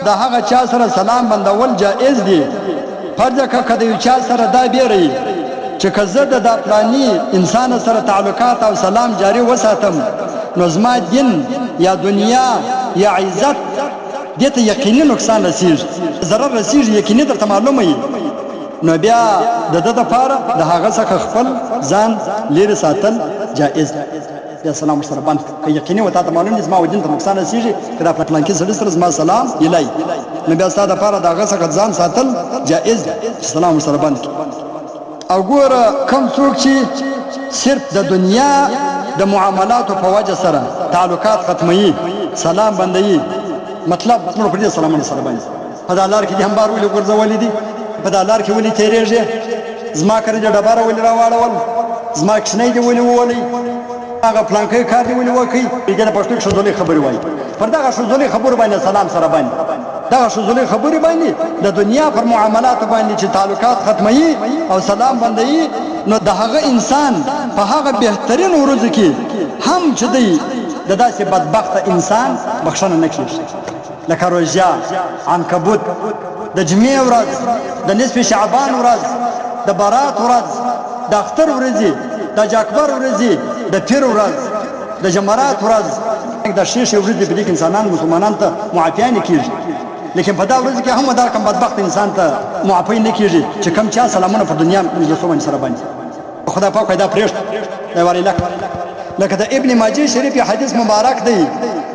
د هغه چا سره سلام بندول جائز دي. فرض کړه د یو چا سره دا بیري چې که زه د فلاني انسان سره تعلقات او سلام جاری وساتم نو زما دین یا دنیا یا عزت دې ته یقیني نقصان رسیږي، ضرر رسیږي، یقیني درته معلومه وي، نو بیا د ده دپاره د هغه څخه خپل ځان لرې ساتل جائز دی. بیا سلام ورسره بند که یقیني و تا ته معلوم دي زما دین ته نقصان رسیږي، که دا فلانکي سړي سره زما سلام ایلی، نو بیا ستا دپاره د هغه څخه ځان ساتل جائز دی چې سلام ورسره بند کړي. او ګوره کوم څوک چې صرف د دنیا د معاملاتو په وجه سره تعلقات ختموي، سلام بندوي، مطلب څومره پر دې سلامونه سره باندې په دا لار کې دې هم بار ولې غورځولي دي، په دا لار کې ولې تېرېږي، زما کره دې ډبره ولې راواړول، زما کښنۍ دې ولې وولئ، هغه فلانکی کار دې ولې وکړئ. دې د پښتو کې ښځولۍ خبرې وایي. پر دغه ښځولۍ خبرو باندې سلام سره باندې دغه ښځولۍ خبرې باندې د دنیا پر معاملاتو باندې چې تعلقات ختموي او سلام بندوي، نو د هغه انسان په هغه بهترین ورځو کې هم چې دی د داسې بدبخته انسان بخښنه نه کېږي، لکه روژه، عنکبوت، د جمعې ورځ، د نصف شعبان ورځ، د برات ورځ، د اختر ورځې، د جاکبر ورځې، د پیر ورځ، د جمرات ورځ، د شیشې ورځې په دې کې انسانان مسلمانان ته معافیانې کېږي، لیکن په دا ورځ کې هم دا کم بدبخت انسان ته معافی نه کېږي چې کم چا سلامونه په دنیا مجلسو باندې سره باندې خدای پاک دا پرېږده دی ولیلک. لکه د ابن ماجه شریف حدیث مبارک دی،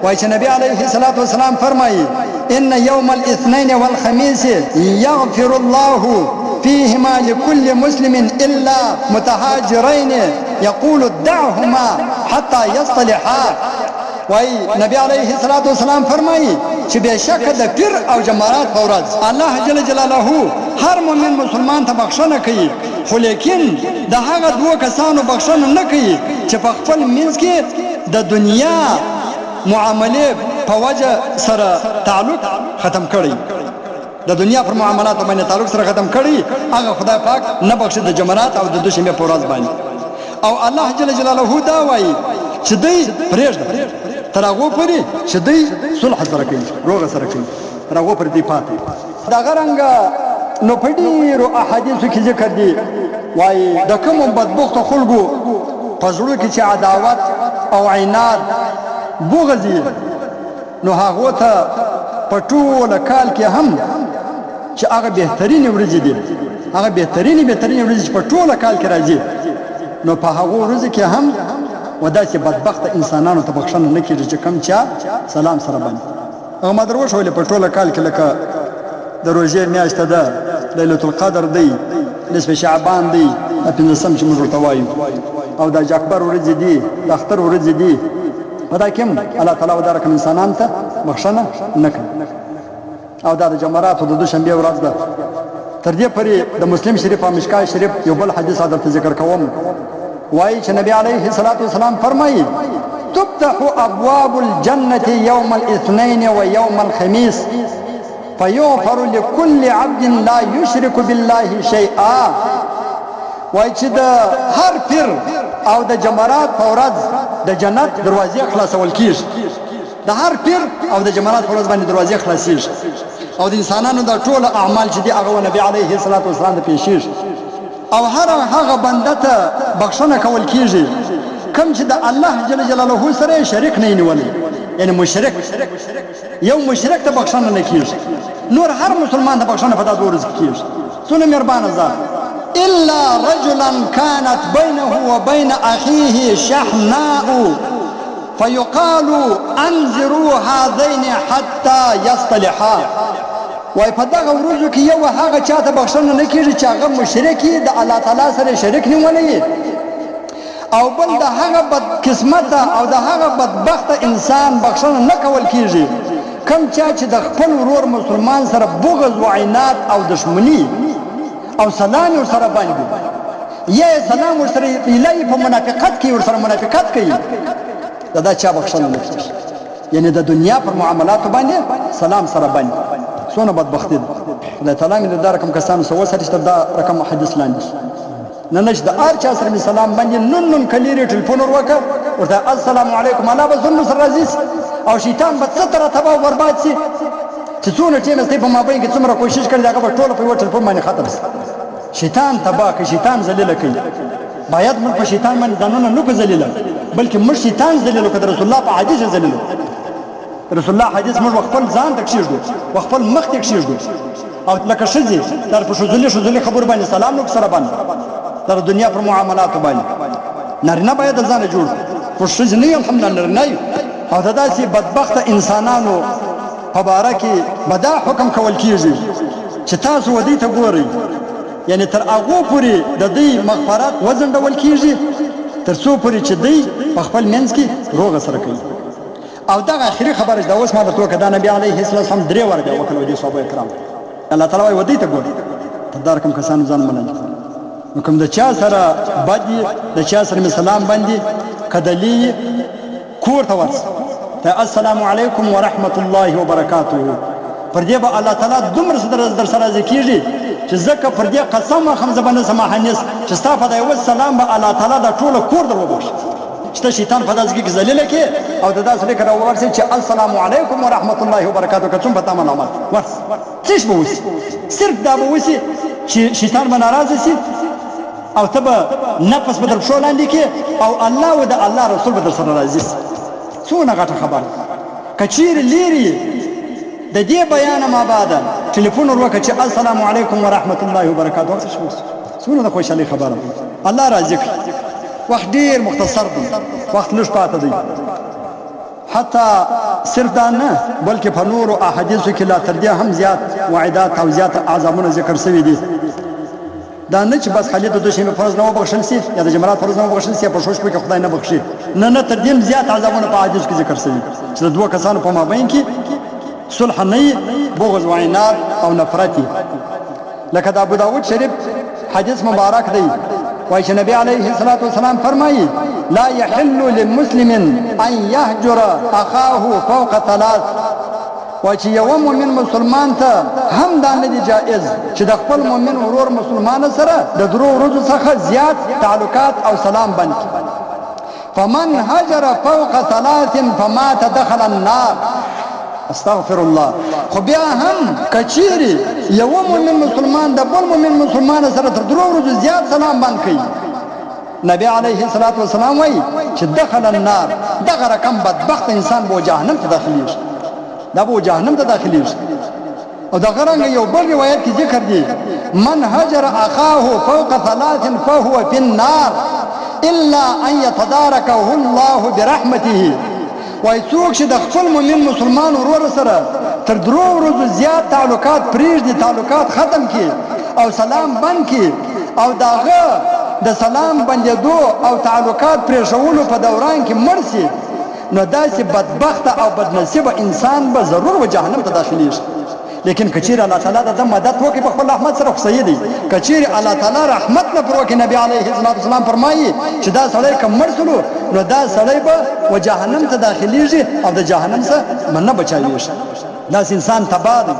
وایي چې نبی علیه الصلاة والسلام فرمایي ان یوم الاثنین والخمیس یغفر الله فيهما لكل مسلم إلا متهاجرين يقول دعهما حتى يصطلحا. وای نبی علیه الصلاة والسلام فرمایي چې بېشکه د پیر او جمرات په ورځ الله جل جلاله هر مؤمن مسلمان ته بخښنه کوي، خو لیکن د هغه دوه کسانو بخښنه نه کوي چې په خپل منځ کې د دنیا معاملې په وجه سره تعلق ختم کړي، د دنیا پر معاملاتو باندې تعلق سره ختم کړي، هغه خدای پاک نه بخښي د جمرات او د دوشنبې په ورځ باندې. او الله جل جلاله دا وایي چې دوی پرېږده تر هغو پورې چې دوی صلح سره کوي، روغه سره کوي، تر هغو پورې دوی پاتې. دغه رنګه نو په ډېرو احادیثو کې ذکر دي، وایي د کومو بدبختو خلکو په زړه کې چې عداوت او عناد بغض یې، نو هغو ته په ټوله کال کې هم چې هغه بهترینې ورځې دي، هغه بهترینې ورځې چې په ټوله کال کې راځي، نو په هغو ورځو کې هم و داسې بدبخته انسانانو ته بخښنه نه کېږي چې کوم چا سلام سره باندې. هغه ما در وښولې په ټوله کال کې لکه د روژې میاشته ده، لیلة القدر دی، نصف شعبان دی، دا پنځلسم چې موږ ورته وایو، او دا جاکبر ورځې دي، د اختر ورځې دي، په دا کې هم الله تعالی دا رقم انسانانو ته بخښنه نه کوي. او دا د جمراتو د دوشنبې ورځ ده. تر دې پورې د مسلم شریف او مشکای شریف یو بل حدیث درته ذکر کوم، وایي چې نبی علیه الصلاة والسلام فرمایي تفتح ابواب الجنة يوم الاثنين ويوم الخميس فيغفر لكل عبد لا يشرك بالله شيئا. وایي چې د هر پیر او د جمرات په ورځ د جنت دروازې خلاصول کېږي، د هر پیر او د جمرات په ورځ باندې دروازې خلاصېږي، او د انسانانو د ټوله اعمال چې دي هغه نبی علیه الصلاة والسلام ته پیښېږي، او هغه بنده ته بخښنه کول کېږي کوم چې د الله جل جلاله سره شریک نه نیولي، یعنی مشرک، یو مشرک ته بخښنه نه کېږي، نور هر مسلمان ته بخښنه په دا دوه ورځو کې کېږي. څونه مهربانه ذات. الا رجلا كانت بينه وبين اخيه شحناء فيقال انذروا هذين حتى يصطلحا. وای په دغه ورځو کې یو هغه چاته بخښنه نه کېږي چې هغه مشرک د الله تعالی سره شریک نیولی، او بل د هغه بد قسمته او د هغه بدبخته انسان بخښنه نه کول کېږي کوم چا چې د خپل ورور مسلمان سره بغض و عناد او دشمني او سلام ورسره باندې یا سلام ورسره ایلی په منافقت کې ورسره منافقت کوي، دا چا بخښنه نه کېږي. یعنی د دنیا پر معاملاتو باندې سلام سره باندې څونه بدبختي ده. خدای تعالی مې دا رقم کسانو سره وساتي چې دا رقم حدیث لاندې نه نشي د هر چا سره مې سلام باندې نن کلیرې ټلیفون ورکړ ورته السلام علیکم، الله به زموږ سره راځي او شیطان به څه طرح تباه او برباد شي. چې څونه کېناستئ په مابین کې څومره کوشش کړي هغه به ټوله په یوه ټلیفون باندې ختم شي. شیطان تباه کوي، شیطان ذلیله کوي. باید موږ په شیطان باندې ځانونه نه کړو ذلیله، بلکې موږ شیطان ذلیله کړو. د رسول الله په حدیث ذلیله، رسول الله حدیث موږ خپل ځان ته کښېږدو، خپل مخ ته کښېږدو. او لکه ښځې در په ښځلې خبرو باندې سلام نه سره باندې در دنیا پر معاملاتو باندې نارینه باید د ځانه جوړ خو ښځې نه یو الحمدلله نارینه یو. او د داسې بدبخته انسانانو په باره کې به دا حکم کول کېږي چې تاسو ودې ته ګورئ، یعنې تر هغو پورې د دوی مغفرت وځنډول کېږي تر څو پورې چې دوی په خپل منځ کې روغه سره کوي. او دغه آخري خبره چې دا اوس ما درته وکړه دا نبي علیه السلام 3 واره بیا وکړه دې صحابه کرام. الله تعالی وایي ودې ته ګورئ ته دا رقم کسانو ځان منل نو کوم د چا سره بد یې د چا سره مې سلام باندې کدلی کور ته ورس ته السلام علیکم ورحمت الله وبرکاته. پر دې به الله تعالی دومره در سره ذکیږي چې ځکه پر دې قسم واخلم زه به نه سماحنیس چې ستا په دا یو سلام به الله تعالی دا ټوله کور در وبخښي. چې شیطان په داسې کې ذلیله کې او د داسې لیکه راورسي چې السلام علیکم ورحمت الله وبرکاته که څوم په تا باندې ورس څه به وسي؟ صرف دا به وسي چې شیطان به ناراضه سي او ته به نفس به در پښو لاندې کې او الله او د الله رسول به در سره راضي سي. څونه غټه خبره که چیرې لیرې د دې بیانه ما بعده ټلیفون ور وکړه چې السلام علیکم ورحمت الله وبرکاته څونه د خوشحالۍ خبره. الله راضي کړي. وخت ډیر مختصر دی، وخت لږ پاته دی. حتی صرف دا نه بلکې په نورو احادیثو کې لا تر دې هم زیات وعدات او زیات اعظامونه ذکر شوي دي. دا نه چې بس خالي د دوشنبې فرض نه وبخښل سي یا د جمعرات فرض نه وبخښل سي په شوش کې خدای نه بخښي، نه تر دې زیات عذابونه په حدیث کې ذکر شوي چې د دوه کسانو په مابین کې صلح نه بغض و عناد او نفرت. لکه د ابو داود شریف حدیث مبارک دی وایي چې نبی علیه الصلاة والسلام فرمایي لا يحل لمسلم ان يهجر اخاه فوق 3. وایي چې یو مؤمن مسلمان ته هم دا نه دی جائز چې د خپل مؤمن ورور مسلمان سره د 3 ورځو څخه زیات تعلقات او سلام بند کړي. فمن هجر فوق 3 فمات دخل النار. استغفر الله. خو بیا هم کچيري یو مؤمن مسلمان د بل مؤمن مسلمان سره تر 3 ورځې زیات سلام باندې کوي نبی علیه الصلاة والسلام وایي چې دخل النار دغه رقم بدبخت انسان به جهنم ته داخليږي، دا به جهنم ته داخليږي. او دغه رنګ یو بل روایت کې ذکر دی من هجر اخاه فوق 3 فهو في النار الا ان يتداركه الله برحمته. وای څوک چې د خپل مؤمن مسلمان ورور سره تر 3 ورځې زیات تعلقات پریږدي، تعلقات ختم کړي او سلام بند کړي او داغه د سلام بندېدو او تعلقات پرېښولو په دوران کې مړ شي نو داسې بدبخته او بدنصیبه انسان به ضرور و جهنم ته داخليږي. لیکن کچیر الله تعالی د مدد وکړي په خپل رحمت سره خو صحیح دی. کچیر الله تعالی رحمت نه پر وکړي نبی علیه السلام فرمایي چې دا سړی کوم مړ شلو نو دا سړی به و جهنم ته داخليږي او د جهنم څخه نه بچایږي. دا انسان تباه دی.